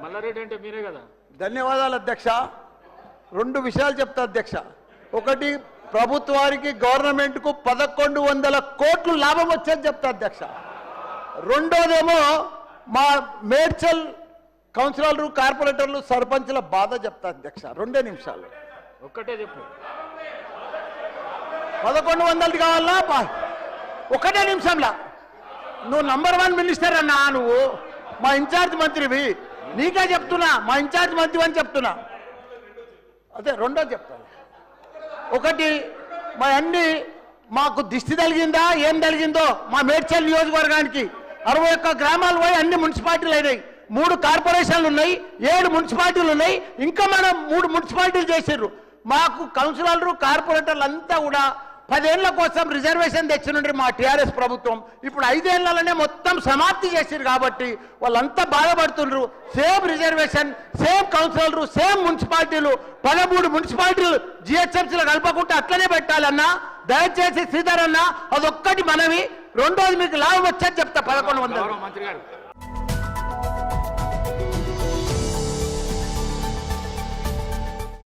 మల్లారెడ్డి అంటే మీరే కదా. ధన్యవాదాలు అధ్యక్ష. రెండు విషయాలు చెప్తా అధ్యక్ష. ఒకటి, ప్రభుత్వానికి గవర్నమెంట్కు 1100 కోట్లు లాభం వచ్చేది చెప్తా అధ్యక్ష. రెండోదేమో మా మేడ్చల్ కౌన్సిలర్లు, కార్పొరేటర్లు, సర్పంచ్ల బాధ చెప్తా అధ్యక్ష. 2 నిమిషాలు. ఒక్కటే చెప్పు. 1100 కావాలా? 1 నిమిషంలా. నువ్వు నంబర్ 1 మినిస్టర్ అన్నా, నువ్వు మా ఇన్ఛార్జ్ మంత్రివి, నీకే చెప్తున్నా, మా ఇన్ఛార్జ్ మంత్రి అని చెప్తున్నా. అదే రెండో చెప్తాను. ఒకటి, మా అన్ని మాకు దిష్టి తగిలిందా ఏం తగిలిందో మా మేడ్చల్ నియోజకవర్గానికి 61 గ్రామాలు పోయి అన్ని మున్సిపాలిటీలు అయినాయి. 3 కార్పొరేషన్లు ఉన్నాయి, 7 మున్సిపాలిటీలు ఉన్నాయి. ఇంకా మనం 3 మున్సిపాలిటీలు చేసిర్రు. మాకు కౌన్సిలర్లు, కార్పొరేటర్లు అంతా కూడా 10 ఏళ్ల కోసం రిజర్వేషన్ తెచ్చినుండ్రి మా టీఆర్ఎస్ ప్రభుత్వం. ఇప్పుడు 5 ఏళ్లలోనే మొత్తం సమాప్తి చేసిరు కాబట్టి వాళ్ళంతా బాధపడుతుండ్రు. సేమ్ రిజర్వేషన్, సేమ్ కౌన్సిలర్లు, సేమ్ మున్సిపాలిటీలు, 13 మున్సిపాలిటీలు జిహెచ్ఎంసీలో కలపకుండా అట్లనే పెట్టాలన్నా. దయచేసి శ్రీధర్ అన్న అదొక్కటి మనవి. రెండోది, మీకు లాభం వచ్చేది చెప్తా. 1100. మంత్రి గారు